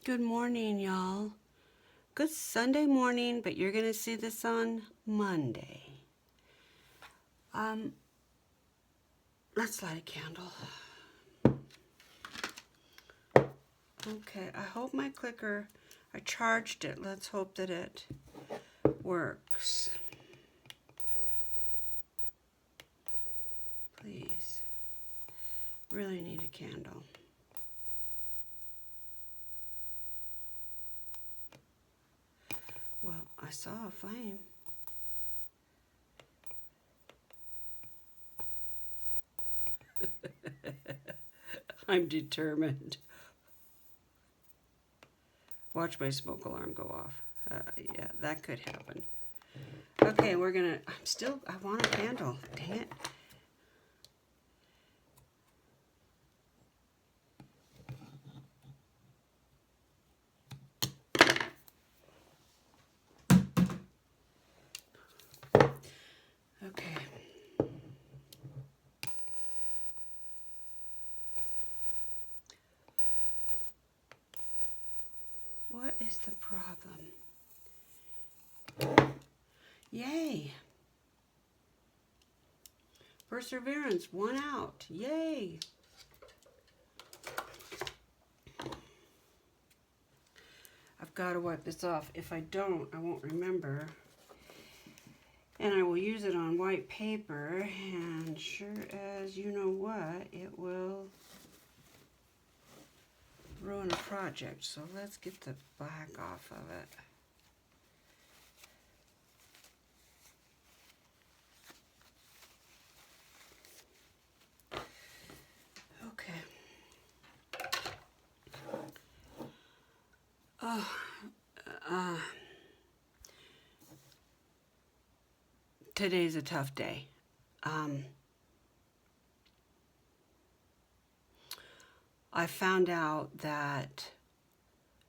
Good morning, y'all. Good Sunday morning, but you're gonna see this on Monday. Let's light a candle. Okay, I hope my clicker, I charged it. Let's hope that it works. Please. Really need a candle. Well, I saw a flame. I'm determined. Watch my smoke alarm go off. Yeah, that could happen. Okay, I want a candle. Dang it. Okay. What is the problem? Yay! Perseverance, 1 out. Yay! I've got to wipe this off. If I don't, I won't remember. And I will use it on white paper, and sure as you know what, it will ruin a project. So let's get the black off of it. Okay. Oh, today's a tough day. I found out that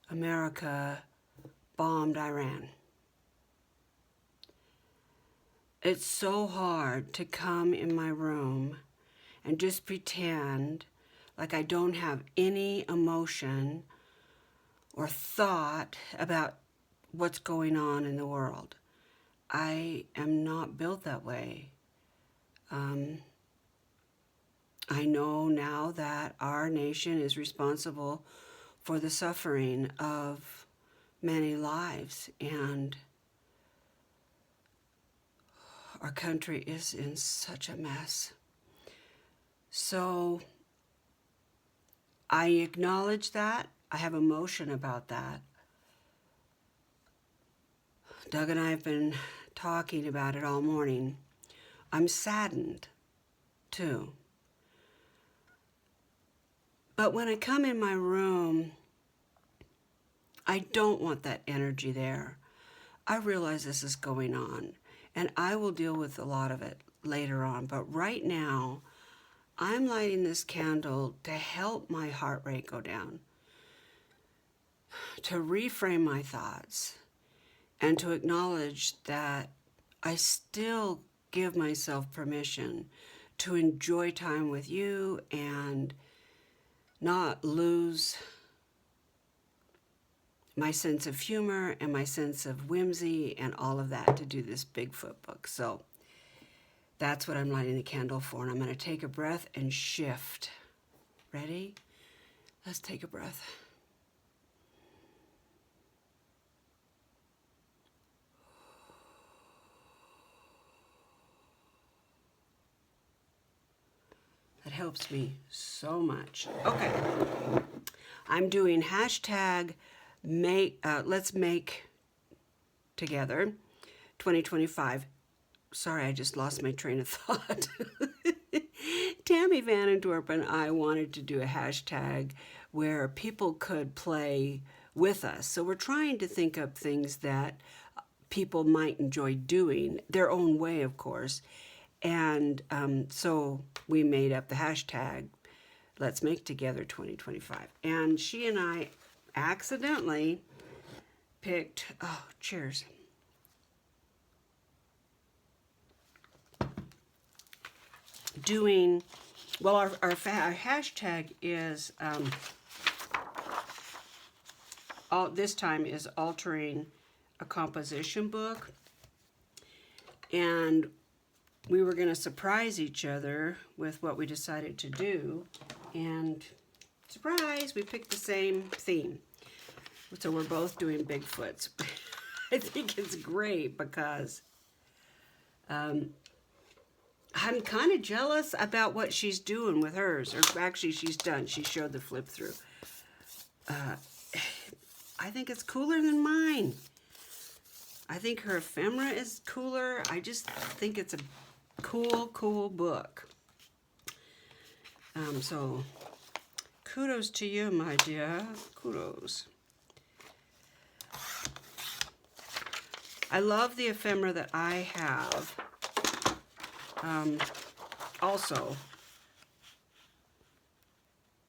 America bombed Iran. It's so hard to come in my room and just pretend like I don't have any emotion or thought about what's going on in the world. I am not built that way. I know now that our nation is responsible for the suffering of many lives, and our country is in such a mess. So I acknowledge that. I have emotion about that. Doug and I have been talking about it all morning. I'm saddened, too. But when I come in my room, I don't want that energy there. I realize this is going on, and I will deal with a lot of it later on. But right now, I'm lighting this candle to help my heart rate go down, to reframe my thoughts, and to acknowledge that I still give myself permission to enjoy time with you and not lose my sense of humor and my sense of whimsy and all of that to do this Bigfoot book. So that's what I'm lighting the candle for, and I'm going to take a breath and shift. Ready? Let's take a breath. That helps me so much. Okay. I'm doing hashtag let's make together 2025. Sorry, I just lost my train of thought. Tammy Vanendorp and I wanted to do a hashtag where people could play with us. So we're trying to think up things that people might enjoy doing, their own way, of course. And so we made up the hashtag, Let's Make Together 2025. And she and I accidentally picked, oh, cheers. Doing, well, our hashtag is this time is altering a composition book. And we were going to surprise each other with what we decided to do. And surprise, we picked the same theme. So we're both doing Bigfoots. I think it's great because I'm kind of jealous about what she's doing with hers. Or actually, she's done. She showed the flip through. I think it's cooler than mine. I think her ephemera is cooler. I just think it's a cool book. So kudos to you, my dear. Kudos. I love the ephemera that I have. Also,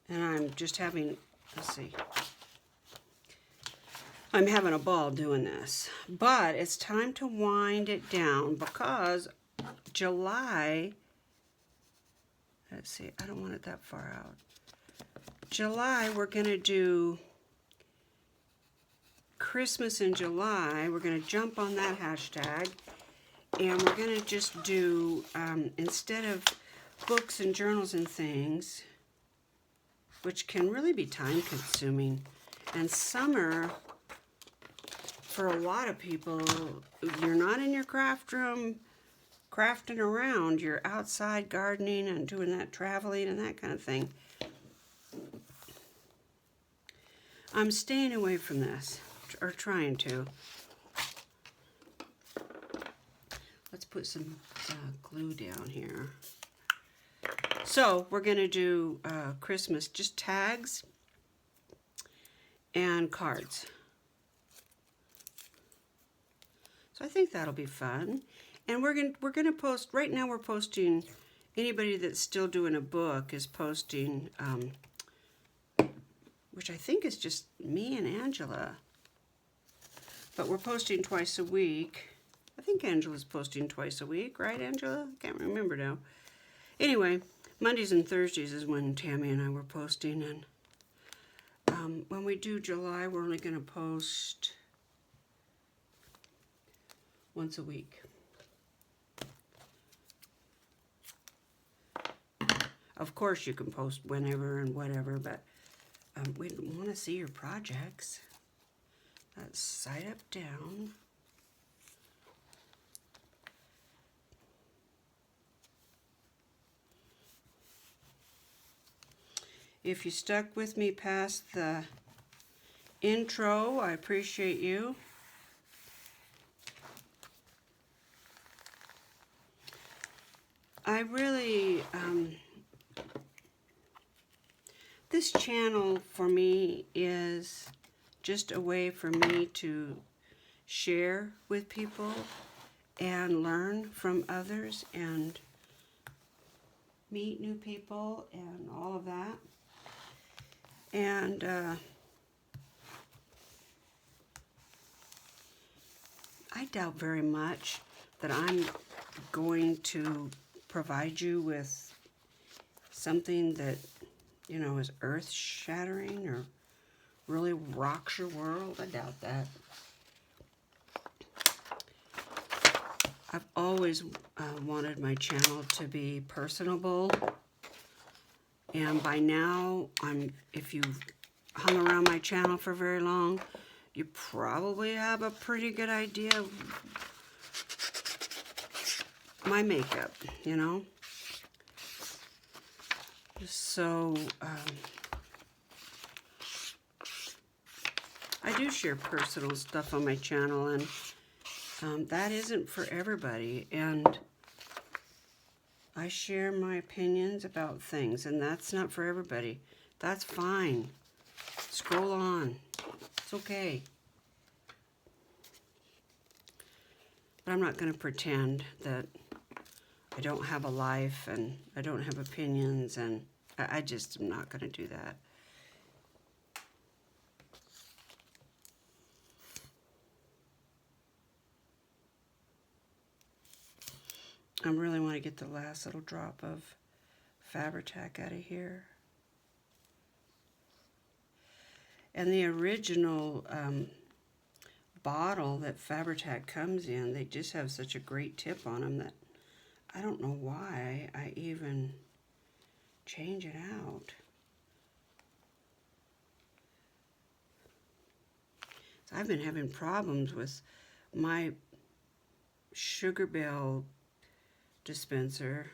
and I'm just having, let's see, I'm having a ball doing this, but it's time to wind it down because July, let's see, I don't want it that far out. July, we're going to do Christmas in July. We're going to jump on that hashtag, and we're going to just do, instead of books and journals and things, which can really be time consuming, and summer, for a lot of people, you're not in your craft room crafting around. You're outside gardening and doing that traveling and that kind of thing. I'm staying away from this, or trying to. Let's put some glue down here. So we're going to do Christmas, just tags and cards. So I think that'll be fun. And we're gonna post, right now we're posting, anybody that's still doing a book is posting, which I think is just me and Angela. But we're posting twice a week. I think Angela's posting twice a week, right, Angela? I can't remember now. Anyway, Mondays and Thursdays is when Tammy and I were posting. And when we do July, we're only gonna post once a week. Of course, you can post whenever and whatever, but we want to see your projects. That's side up, down. If you stuck with me past the intro, I appreciate you. I really, this channel for me is just a way for me to share with people and learn from others and meet new people and all of that. And I doubt very much that I'm going to provide you with something that, you know, is earth-shattering or really rocks your world. I doubt that. I've always wanted my channel to be personable, and by now, if you've hung around my channel for very long, you probably have a pretty good idea of my makeup, you know. So I do share personal stuff on my channel, and that isn't for everybody, and I share my opinions about things, and that's not for everybody. That's fine. Scroll on. It's okay. But I'm not going to pretend that I don't have a life and I don't have opinions, and I just am not going to do that. I really want to get the last little drop of Fabri-Tac out of here. And the original bottle that Fabri-Tac comes in, they just have such a great tip on them that I don't know why I even change it out. So I've been having problems with my Sugar Bell dispenser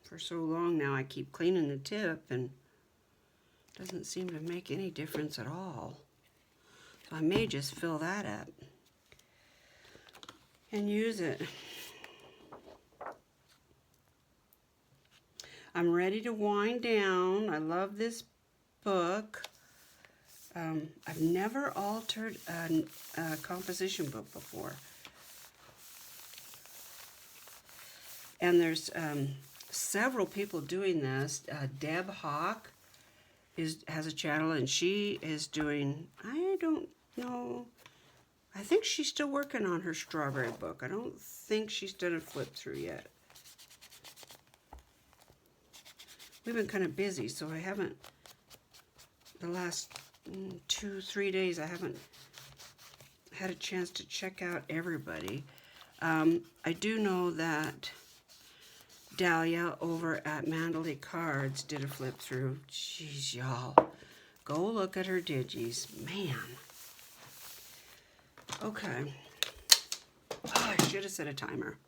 for so long now. I keep cleaning the tip and it doesn't seem to make any difference at all. So I may just fill that up and use it. I'm ready to wind down. I love this book. I've never altered a composition book before. And there's several people doing this. Deb Hawk has a channel, and she is doing, I don't know, I think she's still working on her strawberry book. I don't think she's done a flip through yet. We've been kind of busy, so I haven't, the last 2-3 days, I haven't had a chance to check out everybody. I do know that Dahlia over at Mandalay Cards did a flip through. Jeez, y'all. Go look at her digis. Man. Okay. Oh, I should have set a timer.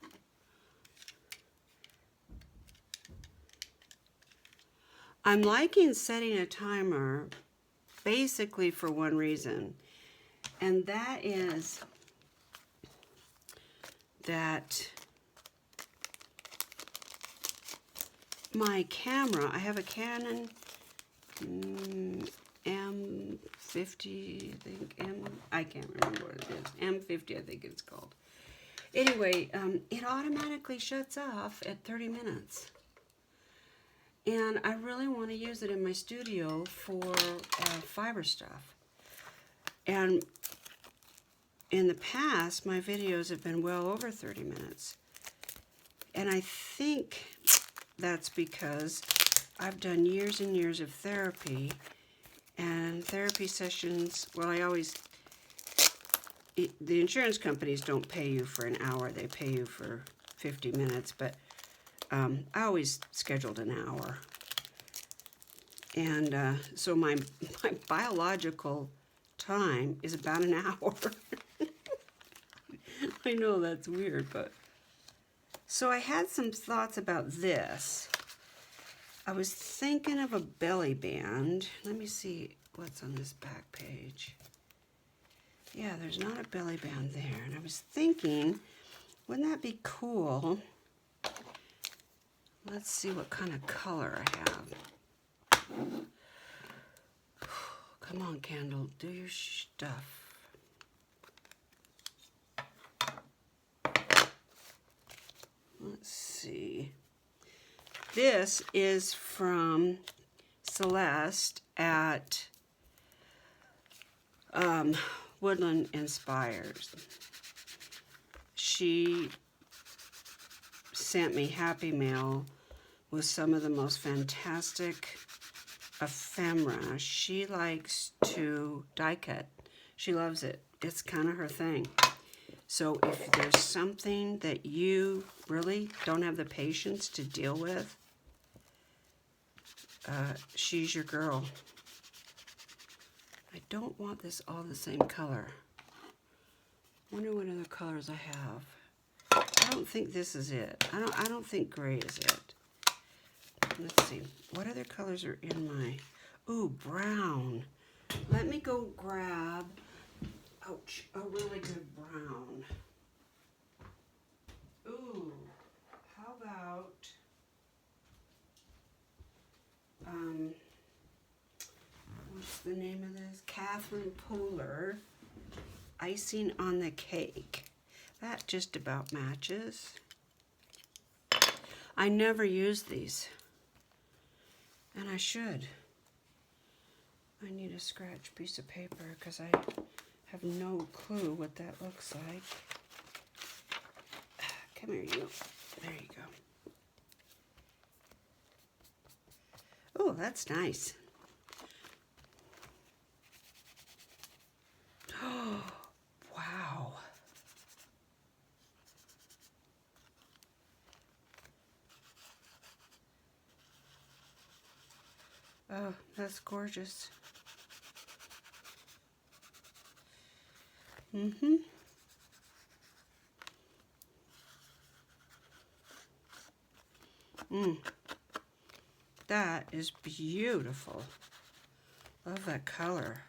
I'm liking setting a timer basically for one reason, and that is that my camera, I have a Canon M50, I think, I can't remember what it is, M50 I think it's called. Anyway, it automatically shuts off at 30 minutes. And I really want to use it in my studio for fiber stuff. And in the past, my videos have been well over 30 minutes. And I think that's because I've done years and years of therapy. And therapy sessions, well, the insurance companies don't pay you for an hour. They pay you for 50 minutes, but I always scheduled an hour. And so my biological time is about an hour. I know that's weird, but... So I had some thoughts about this. I was thinking of a belly band. Let me see what's on this back page. Yeah, there's not a belly band there. And I was thinking, wouldn't that be cool? Let's see what kind of color I have. Come on, candle, do your stuff. Let's see. This is from Celeste at Woodland Inspires. She sent me Happy Mail with some of the most fantastic ephemera. She likes to die cut. She loves it. It's kind of her thing. So if there's something that you really don't have the patience to deal with, she's your girl. I don't want this all the same color. Wonder what other colors I have. I don't think this is it. I don't think gray is it. Let's see. What other colors are in my... Ooh, brown. Let me go grab... Ouch. A really good brown. Ooh. How about... what's the name of this? Catherine Pooler. Icing on the Cake. That just about matches. I never use these. And I should. I need a scratch piece of paper because I have no clue what that looks like. Come here, you. There you go. Oh, that's nice. Oh, that's gorgeous. Mm-hmm. That is beautiful. Love that color.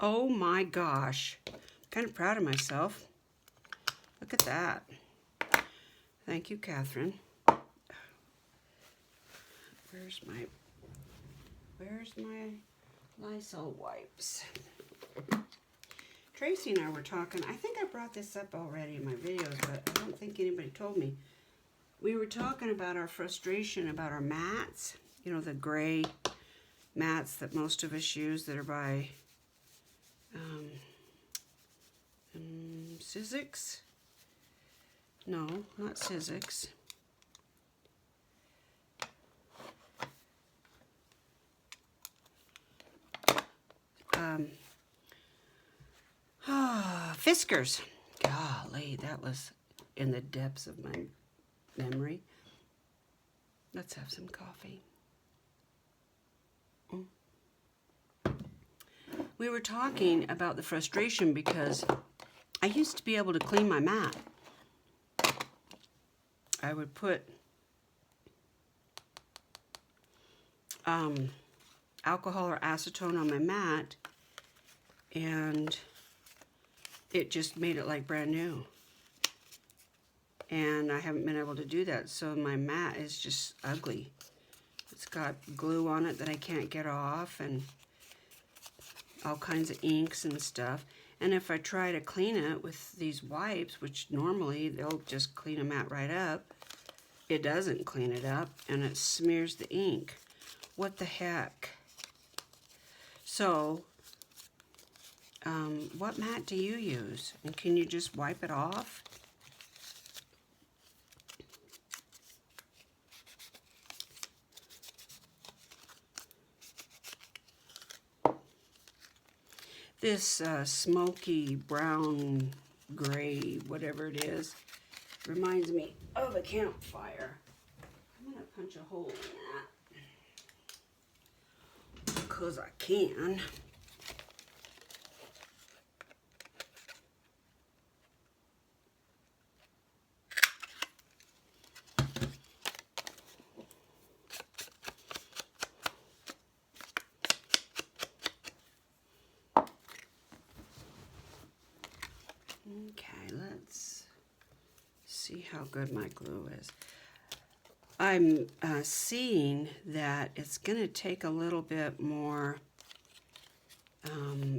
Oh my gosh. I'm kind of proud of myself. Look at that. Thank you, Catherine. Where's my Lysol wipes? Tracy and I were talking. I think I brought this up already in my videos, but I don't think anybody told me. We were talking about our frustration about our mats. You know, the gray mats that most of us use that are by Sizzix? No, not Sizzix. Fiskars. Golly, that was in the depths of my memory. Let's have some coffee. We were talking about the frustration because I used to be able to clean my mat. I would put alcohol or acetone on my mat, and it just made it like brand new. And I haven't been able to do that, so my mat is just ugly. It's got glue on it that I can't get off, and all kinds of inks and stuff. And if I try to clean it with these wipes, which normally they'll just clean a mat right up, it doesn't clean it up, and it smears the ink. What the heck? So, what mat do you use? And can you just wipe it off? This smoky brown gray, whatever it is, reminds me of a campfire. I'm going to punch a hole in that because I can. Okay, let's see how good my glue is. I'm seeing that it's going to take a little bit more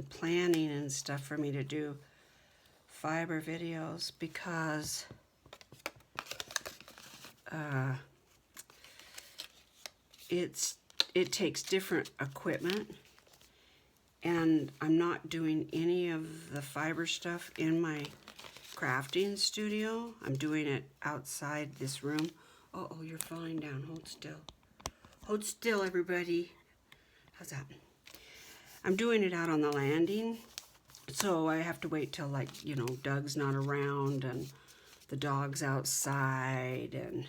planning and stuff for me to do fiber videos because it takes different equipment. And I'm not doing any of the fiber stuff in my crafting studio. I'm doing it outside this room. Oh, you're falling down. Hold still. Hold still, everybody. How's that? I'm doing it out on the landing. So I have to wait till, like, you know, Doug's not around and the dog's outside and,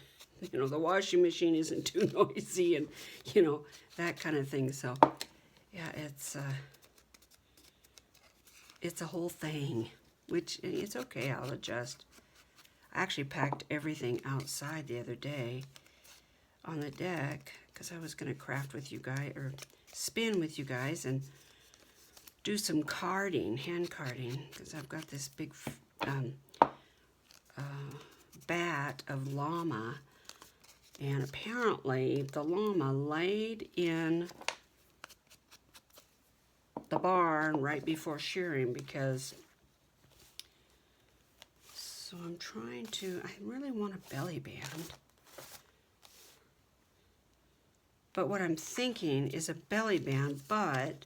you know, the washing machine isn't too noisy and, you know, that kind of thing. So, yeah, it's a whole thing, which it's okay, I'll adjust. I actually packed everything outside the other day on the deck because I was going to craft with you guys, or spin with you guys, and do some carding, hand carding, because I've got this big bat of llama, and apparently the llama laid in the barn right before shearing because, so I'm trying to, I really want a belly band, but what I'm thinking is a belly band, but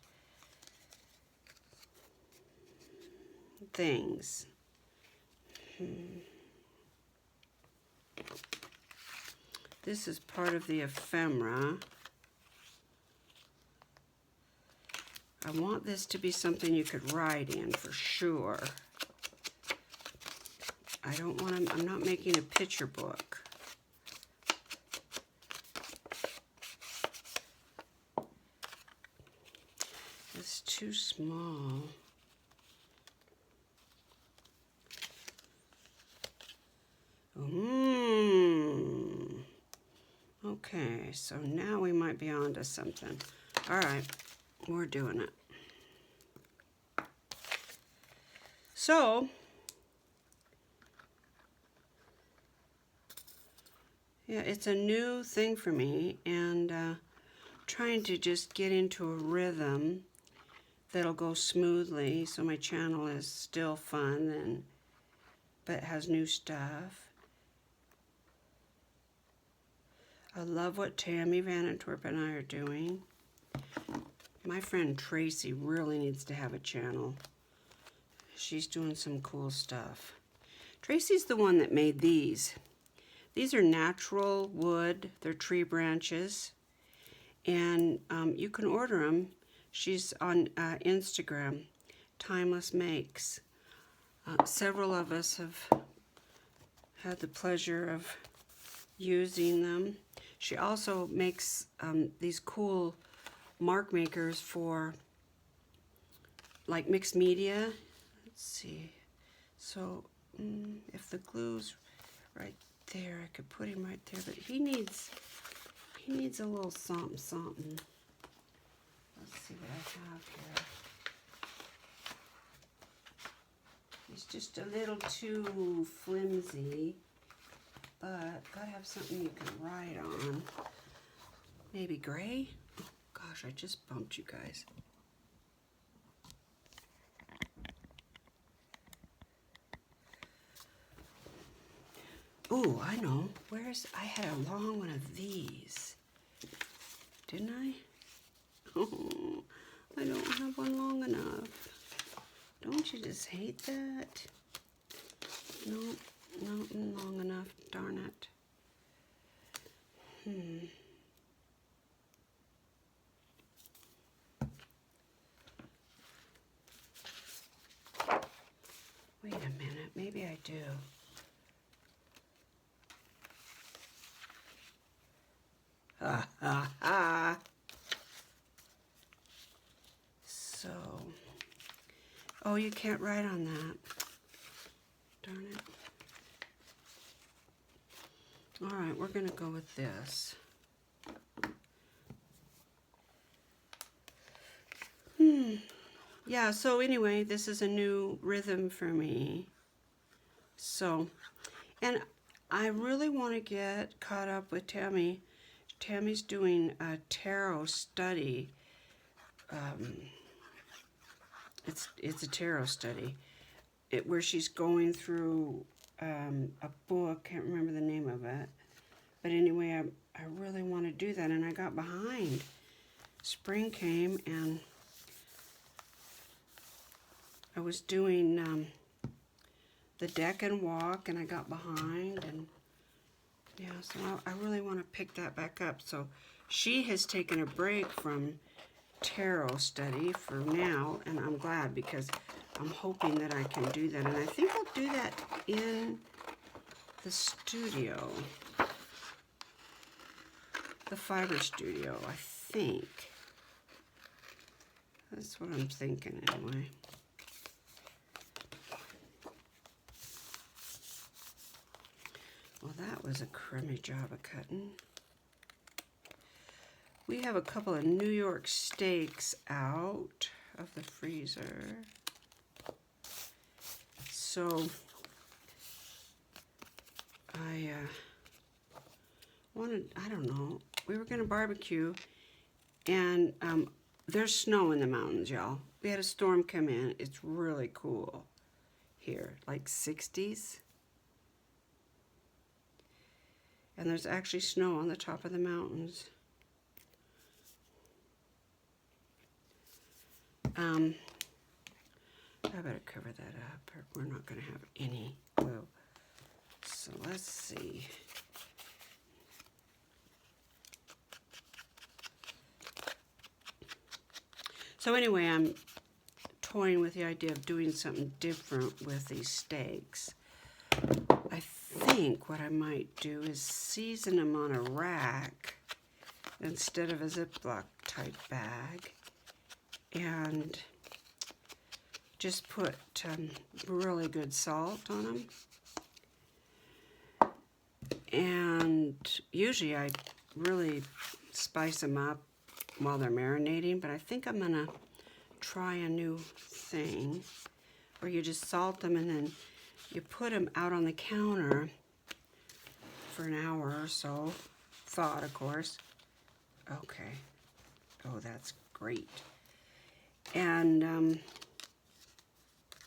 things. This is part of the ephemera. I want this to be something you could write in for sure. I don't want to, I'm not making a picture book. It's too small. Okay, so now we might be on to something. All right, we're doing it. So, yeah, it's a new thing for me, and trying to just get into a rhythm that'll go smoothly, so my channel is still fun but has new stuff. I love what Tammy Van Antwerp and I are doing. My friend Tracy really needs to have a channel. She's doing some cool stuff. Tracy's the one that made these. These are natural wood. They're tree branches. And you can order them. She's on Instagram, Timeless Makes. Several of us have had the pleasure of using them. She also makes these cool mark makers for like mixed media. Let's see. So if the glue's right there, I could put him right there. But he needs a little something, something. Let's see what I have here. He's just a little too flimsy. But gotta have something you can write on. Maybe gray? Oh gosh, I just bumped you guys. Ooh, I know. I had a long one of these. Didn't I? Oh, I don't have one long enough. Don't you just hate that? Nope. Not long enough, darn it. Wait a minute, maybe I do. Ha ha ha. So, oh, you can't write on that. Darn it. All right, we're going to go with this. Yeah, so anyway, this is a new rhythm for me. So, and I really want to get caught up with Tammy. Tammy's doing a tarot study. It's a tarot study where she's going through a book. Can't remember the name of it. But anyway, I really want to do that, and I got behind. Spring came, and I was doing the deck and walk, and I got behind, and yeah, so I really want to pick that back up. So she has taken a break from tarot study for now, and I'm glad because I'm hoping that I can do that, and I think I'll do that in the studio, the fiber studio, I think. That's what I'm thinking anyway. Well, that was a crummy job of cutting. We have a couple of New York steaks out of the freezer. So I wanted, I don't know, we were gonna barbecue, and there's snow in the mountains, y'all. We had a storm come in. It's really cool here, like 60s. And there's actually snow on the top of the mountains. I better cover that up, or we're not going to have any glue. So let's see. So anyway, I'm toying with the idea of doing something different with these steaks. I think what I might do is season them on a rack instead of a Ziploc type bag, and just put really good salt on them. And usually I really spice them up while they're marinating, but I think I'm gonna try a new thing where you just salt them and then you put them out on the counter for an hour or so, thawed of course. Okay, oh that's great. And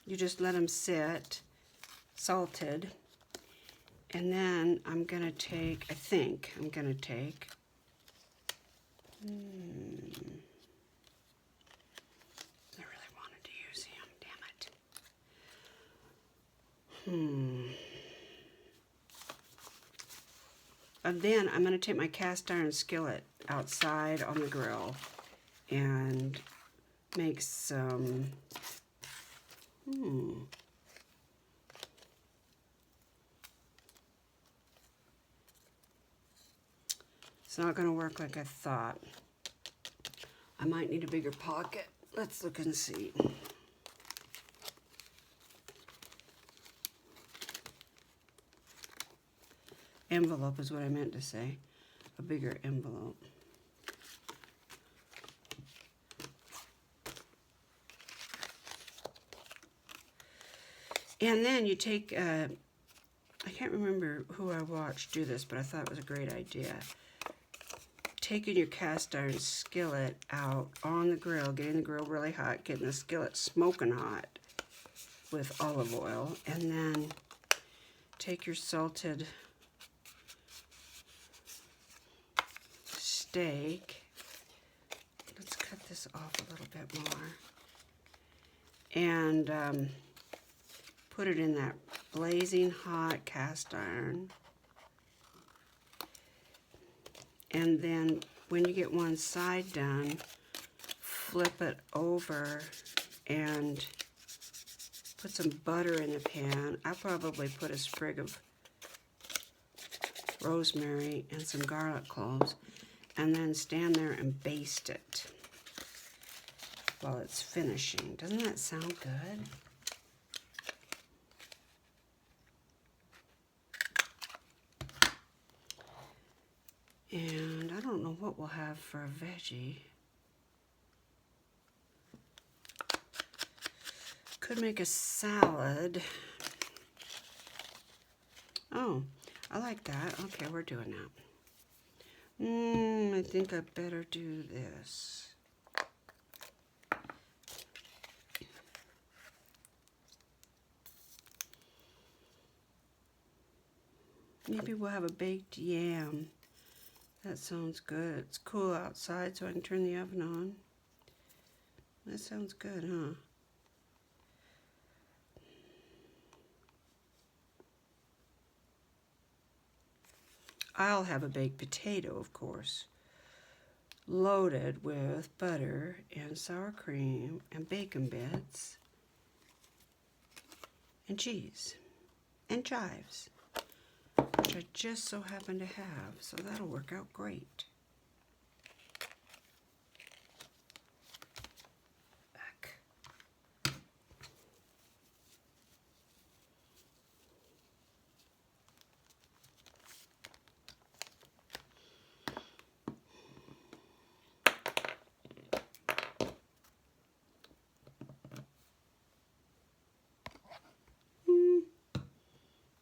you just let them sit, salted, and then I'm gonna take, I think I'm gonna take, I really wanted to use him, damn it. And then I'm gonna take my cast iron skillet outside on the grill and make some, It's not gonna work like I thought. I might need a bigger pocket. Let's look and see. Envelope is what I meant to say. A bigger envelope. And then you take, I can't remember who I watched do this, but I thought it was a great idea. Taking your cast iron skillet out on the grill, getting the grill really hot, getting the skillet smoking hot with olive oil, and then take your salted steak. Let's cut this off a little bit more. And put it in that blazing hot cast iron. And then when you get one side done, flip it over and put some butter in the pan. I probably put a sprig of rosemary and some garlic cloves, and then stand there and baste it while it's finishing. Doesn't that sound good? And I don't know what we'll have for a veggie. Could make a salad. Oh, I like that. Okay, we're doing that. I think I better do this. Maybe we'll have a baked yam. That sounds good. It's cool outside, so I can turn the oven on. That sounds good, huh? I'll have a baked potato, of course, loaded with butter and sour cream and bacon bits and cheese and chives, which I just so happen to have, so that'll work out great. Back.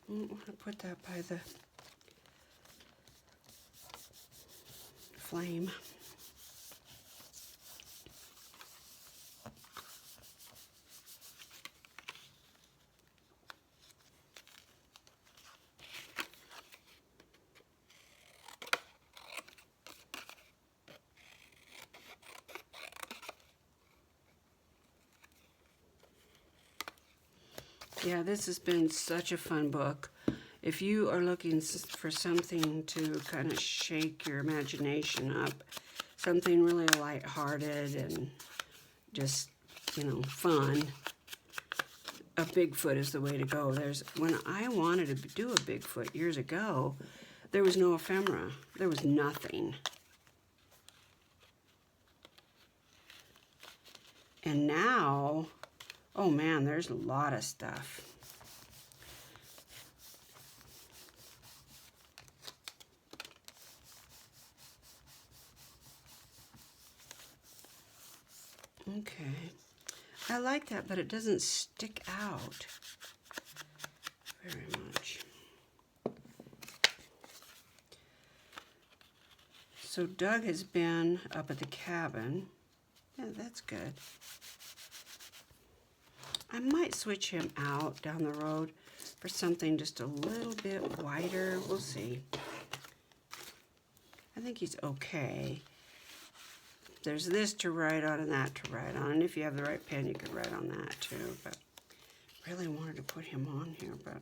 I don't want to put that by the flame. Yeah, this has been such a fun book. If you are looking for something to kind of shake your imagination up, something really lighthearted and just, you know, fun, a Bigfoot is the way to go. When I wanted to do a Bigfoot years ago, there was no ephemera. There was nothing. And now, oh man, there's a lot of stuff. Okay. I like that, but it doesn't stick out very much. So Doug has been up at the cabin. Yeah, that's good. I might switch him out down the road for something just a little bit wider. We'll see. I think he's okay. There's this to write on and that to write on. And if you have the right pen, you could write on that too. But really wanted to put him on here, but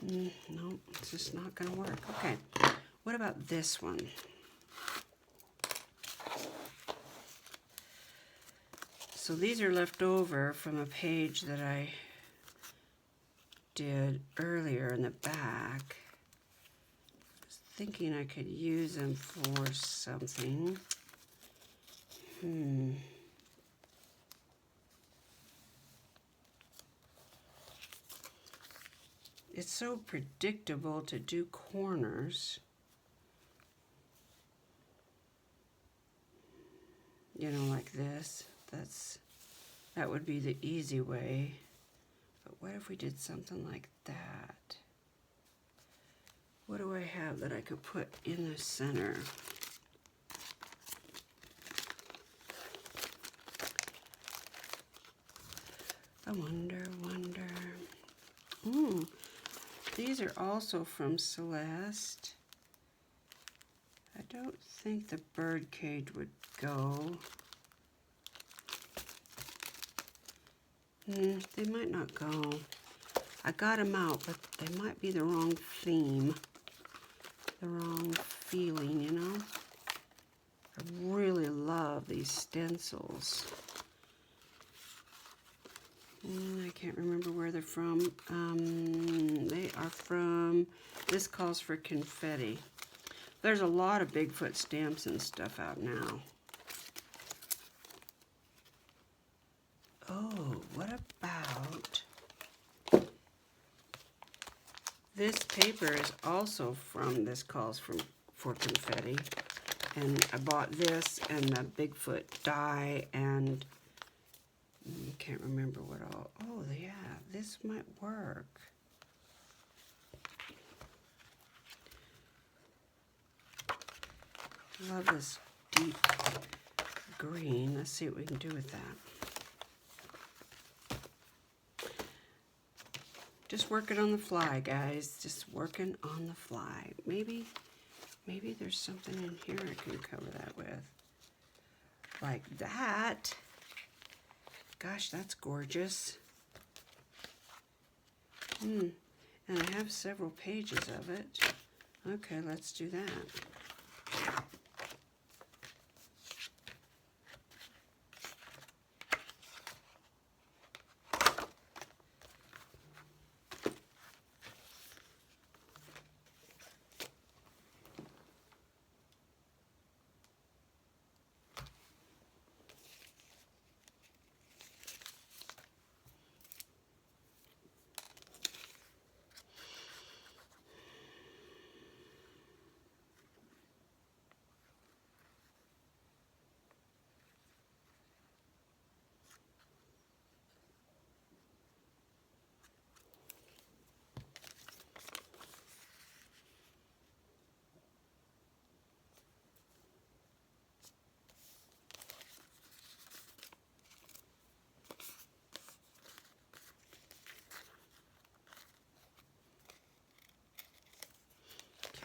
no, it's just not going to work. Okay, what about this one? So these are left over from a page that I did earlier in the back. I was thinking I could use them for something. It's so predictable to do corners. You know, like this. That would be the easy way. But what if we did something like that? What do I have that I could put in the center? I wonder. These are also from Celeste. I don't think the bird cage would go. They might not go. I got them out, but they might be the wrong theme. The wrong feeling, you know? I really love these stencils. I can't remember where they're from. They are from, this calls for confetti. There's a lot of Bigfoot stamps and stuff out now. Oh, what about this paper is also from this calls for confetti. And I bought this and the Bigfoot die and can't remember what all. Oh, yeah, this might work. Love this deep green. Let's see what we can do with that. Just working on the fly, guys. Just working on the fly. Maybe there's something in here I can cover that with. Like that. Gosh, that's gorgeous. And I have several pages of it. Okay, let's do that.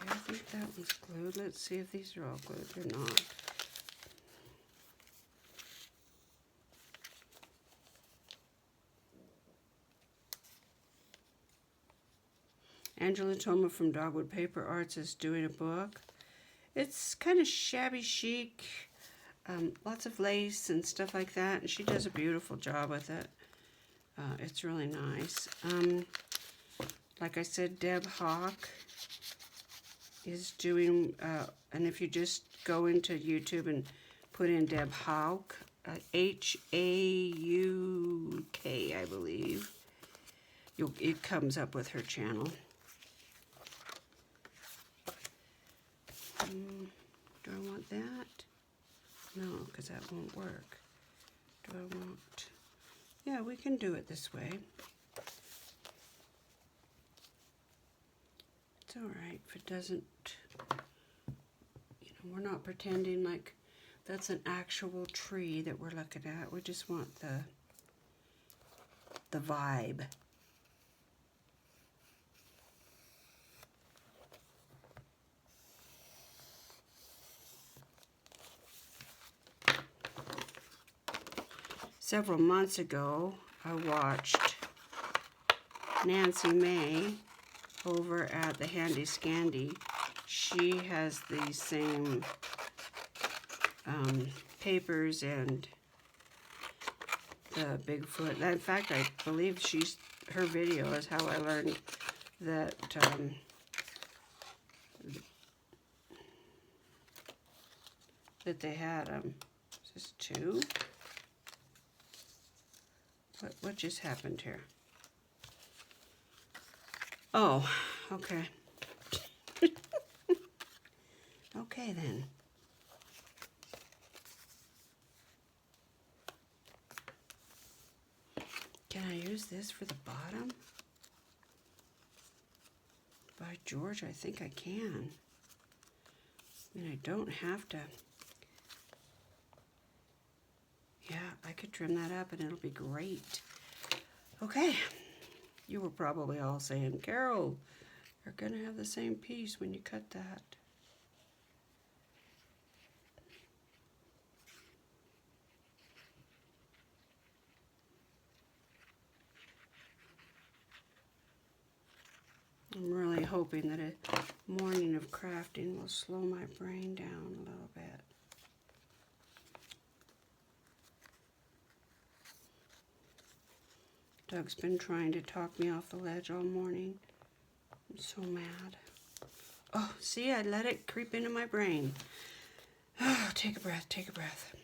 I think that one's glued. Let's see if these are all glued or not. Angela Toma from Dogwood Paper Arts is doing a book. It's kind of shabby chic. lots of lace and stuff like that, and she does a beautiful job with it. It's really nice. Like I said, Deb Hawk is doing, and if you just go into YouTube and put in Deb Hawk, H-A-U-K, I believe, it comes up with her channel. Do I want that? No, because that won't work. Do I want... Yeah, we can do it this way. It's all right if it doesn't... You know, we're not pretending like that's an actual tree that we're looking at. We just want the vibe. Several months ago, I watched Nancy May over at the Handy Scandy. She has the same papers and the Bigfoot. In fact, I believe her video is how I learned that that they had is this 2? What just happened here? Oh, okay. Okay then. Can I use this for the bottom? By George, I think I can. I mean, I don't have to. Yeah, I could trim that up and it'll be great. Okay. You were probably all saying, Carol, you're going to have the same piece when you cut that. I'm really hoping that a morning of crafting will slow my brain down a little bit. Doug's been trying to talk me off the ledge all morning. I'm so mad. Oh, see, I let it creep into my brain. Oh, take a breath, take a breath.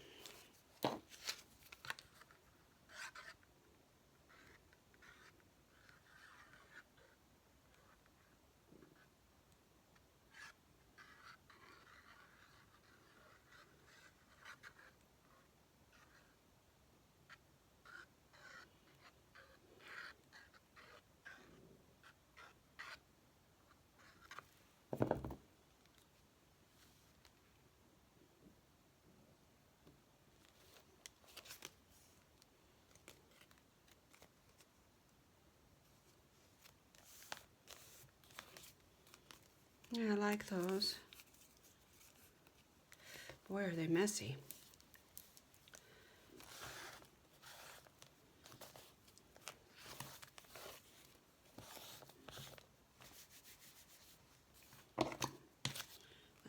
Yeah, I like those. Boy, are they messy.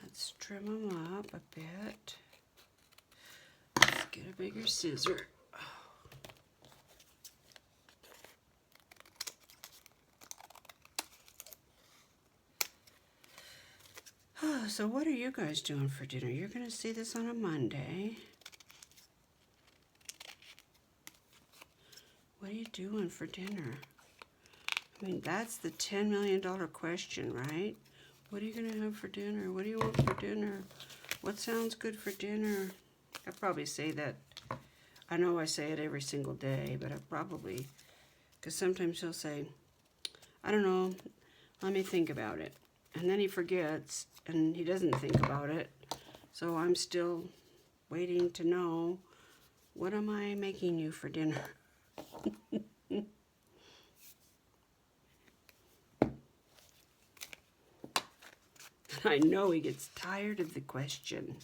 Let's trim them up a bit. Let's get a bigger scissor. So what are you guys doing for dinner? You're going to see this on a Monday. What are you doing for dinner? I mean, that's the $10 million question, right? What are you going to have for dinner? What do you want for dinner? What sounds good for dinner? I probably say that. I know I say it every single day, but I probably, because sometimes he'll say, I don't know, let me think about it. And then he forgets, and he doesn't think about it. So I'm still waiting to know, what am I making you for dinner? I know he gets tired of the question.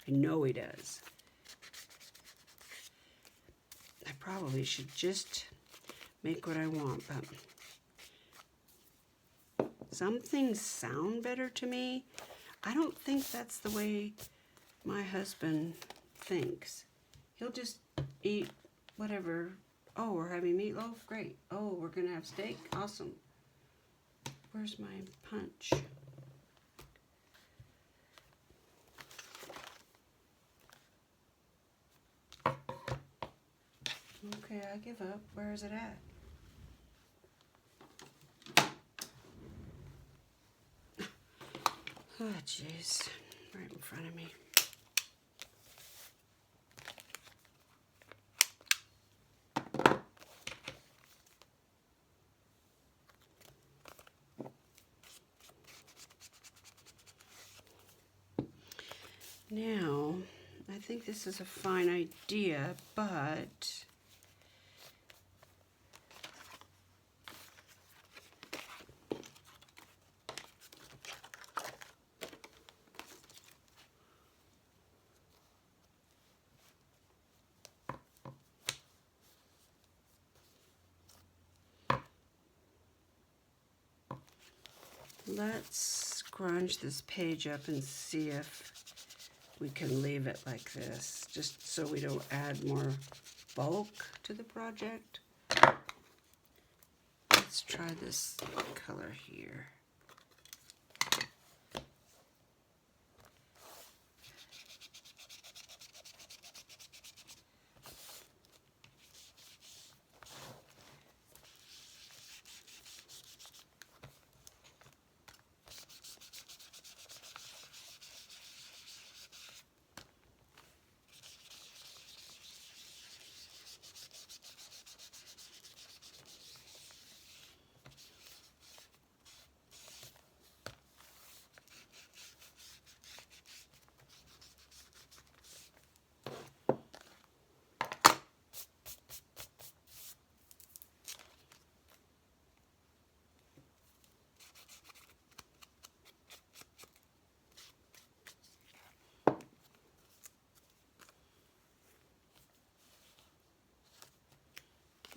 I know he does. I probably should just make what I want, but some things sound better to me. I don't think that's the way my husband thinks. He'll just eat whatever. Oh, we're having meatloaf? Great. Oh, we're going to have steak? Awesome. Where's my punch? Okay, I give up. Where is it at? Oh, jeez. Right in front of me. Now, I think this is a fine idea, but let's scrunch this page up and see if we can leave it like this, just so we don't add more bulk to the project. Let's try this color here.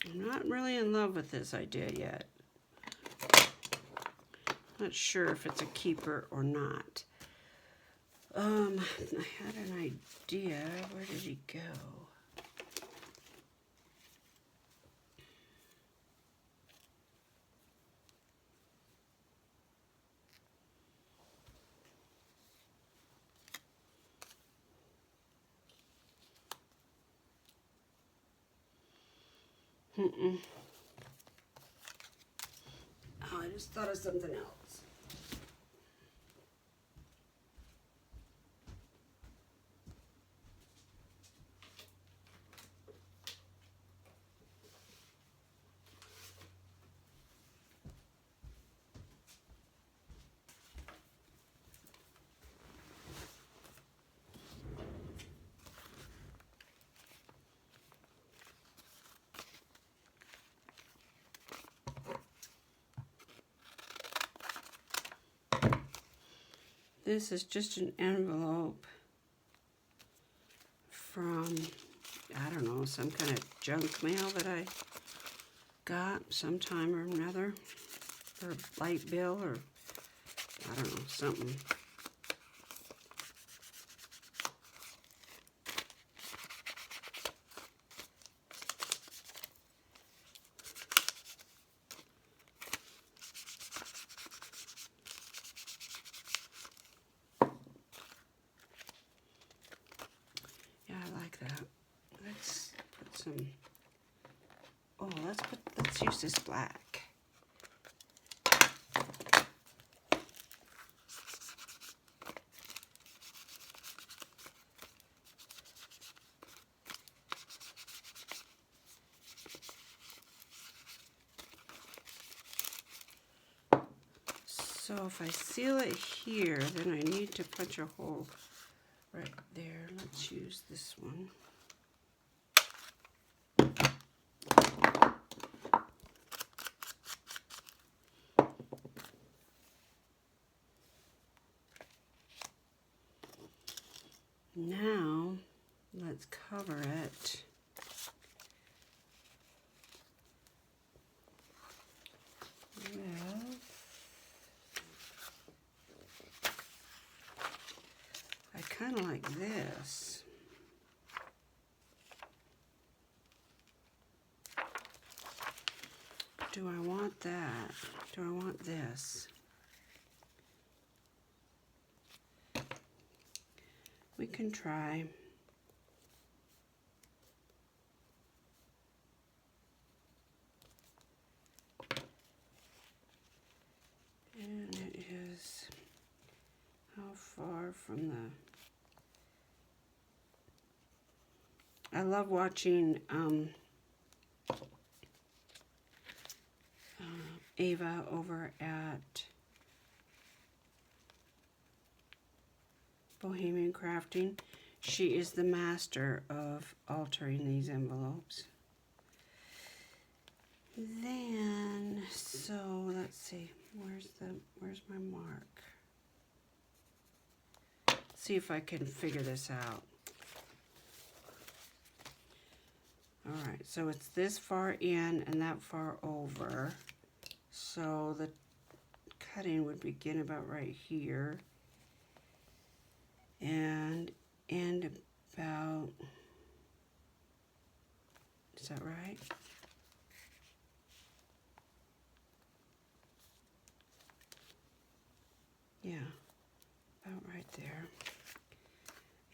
I'm not really in love with this idea yet. Not sure if it's a keeper or not. I had an idea. Where did he go? Oh, I just thought of something else. This is just an envelope from, I don't know, some kind of junk mail that I got sometime or another, or a light bill, or I don't know, something. Oh, let's use this black. So if I seal it here, then I need to punch a hole right there. Let's use this one. Now, let's cover it with, I kind of like this. Do I want that? Do I want this? We can try. And it is how far from the... I love watching Ava over at Bohemian Crafting. She is the master of altering these envelopes. Then, so let's see, where's my mark? See if I can figure this out. All right, so it's this far in and that far over. So the cutting would begin about right here and end about, is that right? Yeah, about right there.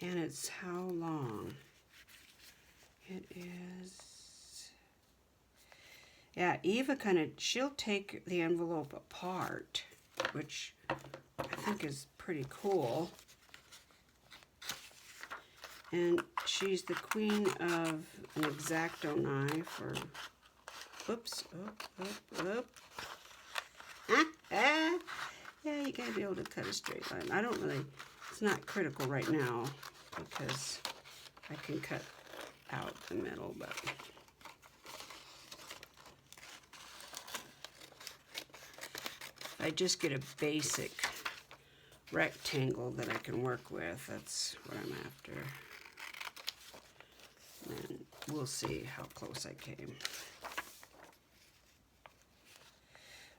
And it's how long? It is, yeah, Eva she'll take the envelope apart, which I think is pretty cool. And she's the queen of an X-Acto knife, or, oops, yeah, you gotta be able to cut a straight line. I don't really, it's not critical right now because I can cut out the middle, but I just get a basic rectangle that I can work with. That's what I'm after. And we'll see how close I came.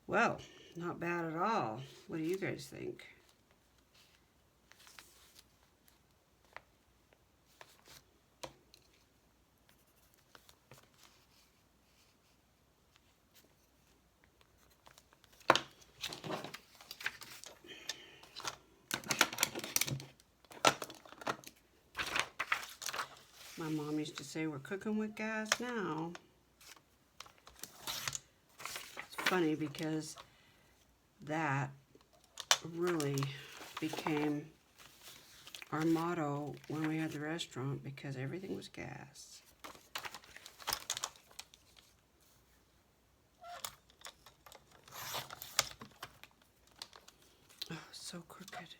Well, not bad at all. What do you guys think? My mom used to say, we're cooking with gas now. It's funny because that really became our motto when we had the restaurant, because everything was gas. Oh, so crooked.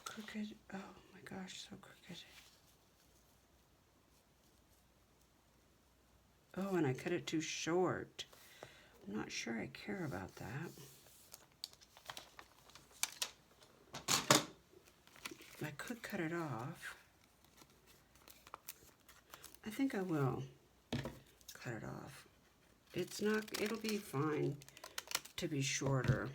Crooked. Oh my gosh, so crooked. Oh, and I cut it too short. I'm not sure I care about that. I could cut it off. I think I will cut it off. It's not, it'll be fine to be shorter.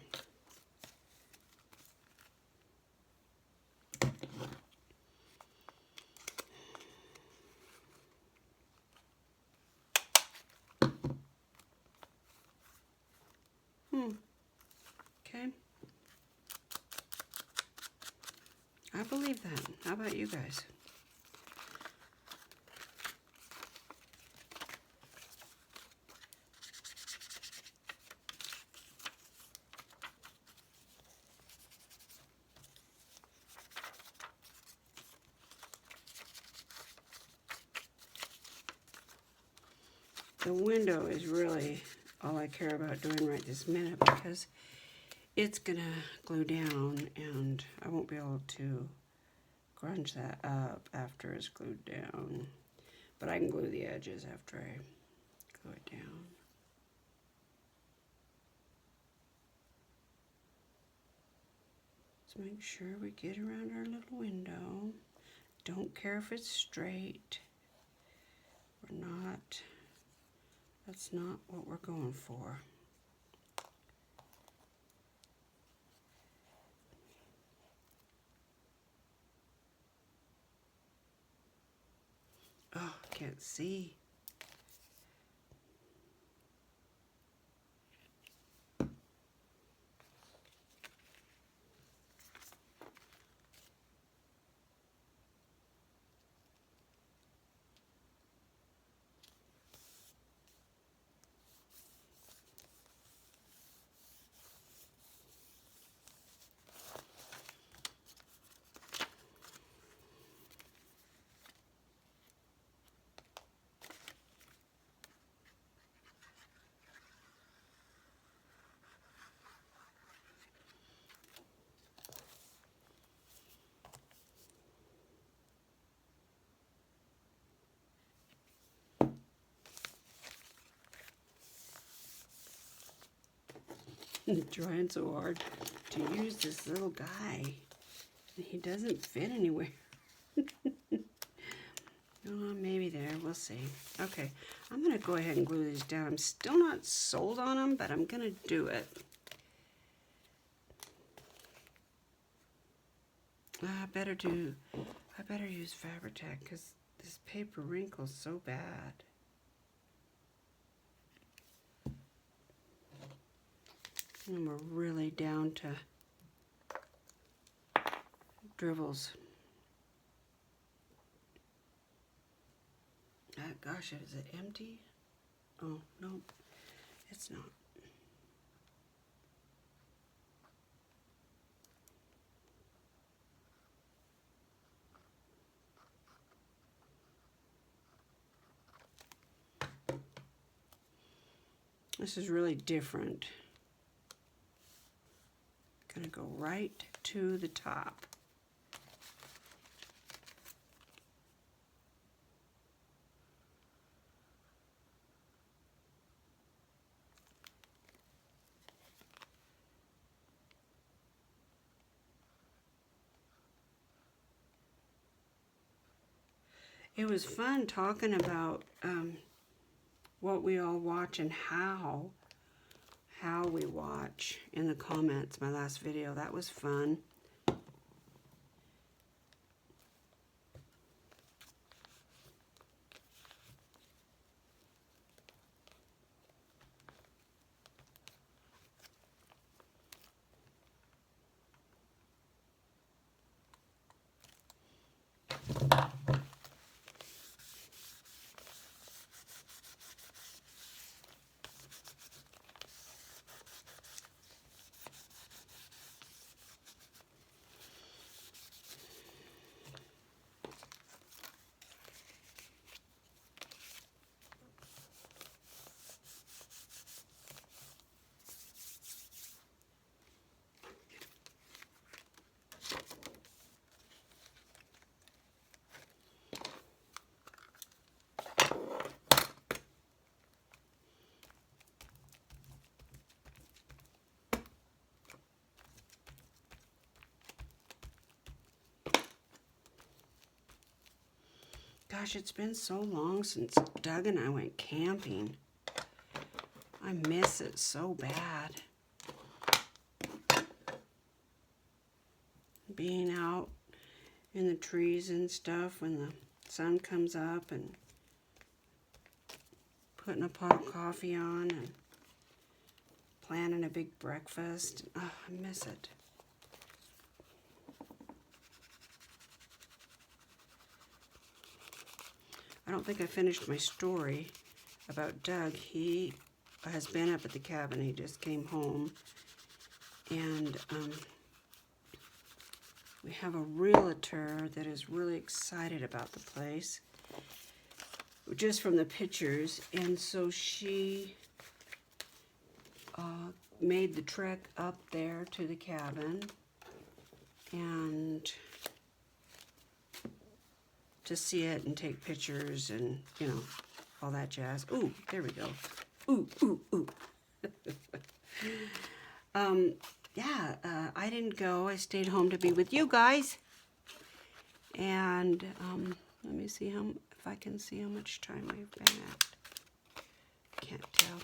Okay. I believe that. How about you guys? The window is really all I care about doing right this minute, because it's gonna glue down and I won't be able to grunge that up after it's glued down. But I can glue the edges after I glue it down. Let's make sure we get around our little window. Don't care if it's straight or not. That's not what we're going for. can't see. Trying so hard to use this little guy. He doesn't fit anywhere. Maybe there. We'll see. Okay, I'm going to go ahead and glue these down. I'm still not sold on them, but I'm going to do it. I better use Fabri-Tac because this paper wrinkles so bad. And we're really down to dribbles. Gosh, is it empty? Oh, no, it's not. This is really different. Gonna go right to the top. It was fun talking about what we all watch and how we watch in the comments. My last video, that was fun. Gosh, it's been so long since Doug and I went camping. I miss it so bad. Being out in the trees and stuff when the sun comes up and putting a pot of coffee on and planning a big breakfast. Oh, I miss it. I don't think I finished my story about Doug. He has been up at the cabin. He just came home. And we have a realtor that is really excited about the place, just from the pictures. And so she made the trek up there to the cabin and to see it and take pictures and, you know, all that jazz. Ooh, there we go. Ooh, ooh, ooh. Yeah, I didn't go. I stayed home to be with you guys. And let me see if I can see how much time we've been at. Can't tell.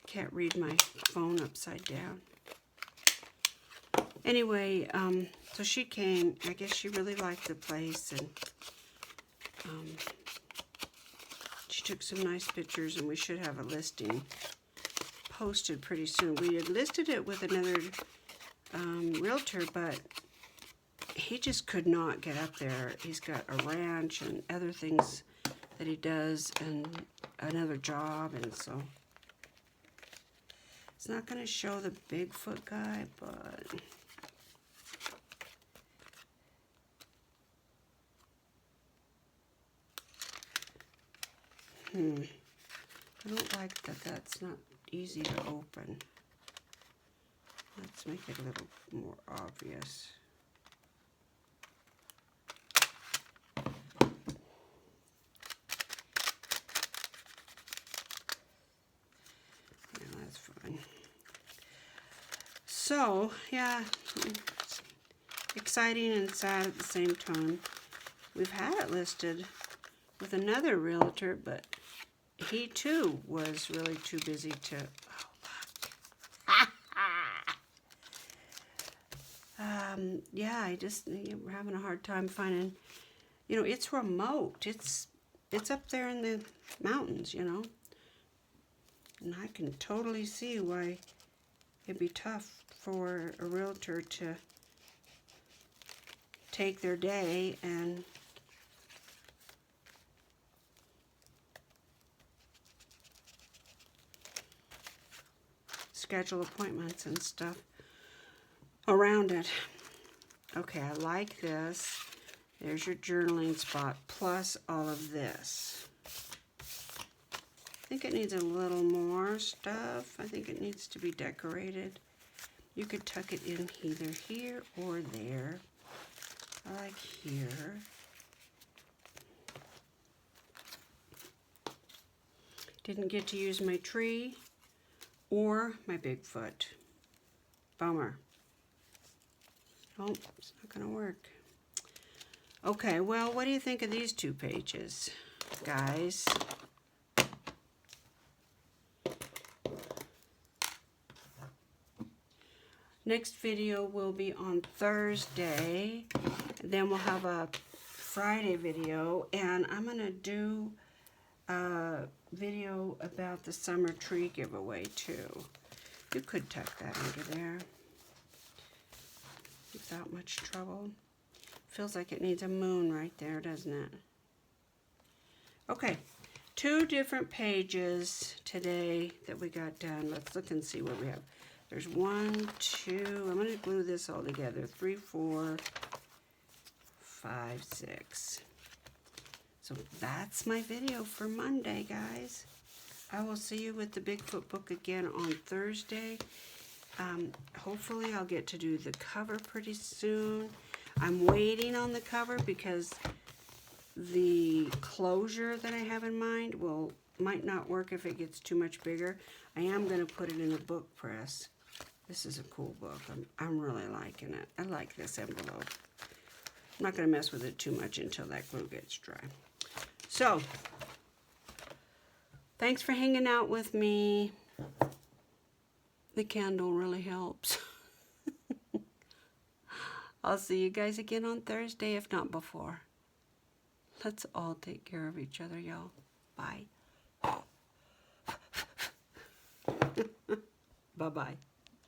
Can't read my phone upside down. Anyway, so she came. I guess she really liked the place, and took some nice pictures, and we should have a listing posted pretty soon. We had listed it with another realtor, but he just could not get up there. He's got a ranch and other things that he does and another job, and so it's not going to show the Bigfoot guy, but I don't like that that's not easy to open. Let's make it a little more obvious. Yeah, that's fine. So, yeah, it's exciting and sad at the same time. We've had it listed with another realtor, but he too was really too busy to, yeah, we're having a hard time finding, it's remote. It's up there in the mountains, and I can totally see why it'd be tough for a realtor to take their day and schedule appointments and stuff around it. Okay, I like this. There's your journaling spot, plus all of this. I think it needs a little more stuff. I think it needs to be decorated. You could tuck it in either here or there. I like here. Didn't get to use my tree or my Bigfoot. Bummer. Oh, it's not going to work. Okay, well, what do you think of these 2 pages, guys? Next video will be on Thursday. Then we'll have a Friday video, and I'm going to do a video about the summer tree giveaway too. You could tuck that under there without much trouble. Feels like it needs a moon right there, doesn't it? Okay, 2 different pages today that we got done. Let's look and see what we have. There's 1, 2, I'm going to glue this all together. 3, 4, 5, 6. So that's my video for Monday, guys. I will see you with the Bigfoot book again on Thursday. Hopefully I'll get to do the cover pretty soon. I'm waiting on the cover because the closure that I have in mind might not work if it gets too much bigger. I am going to put it in a book press. This is a cool book. I'm really liking it. I like this envelope. I'm not going to mess with it too much until that glue gets dry. So, thanks for hanging out with me. The candle really helps. I'll see you guys again on Thursday, if not before. Let's all take care of each other, y'all. Bye. Bye-bye.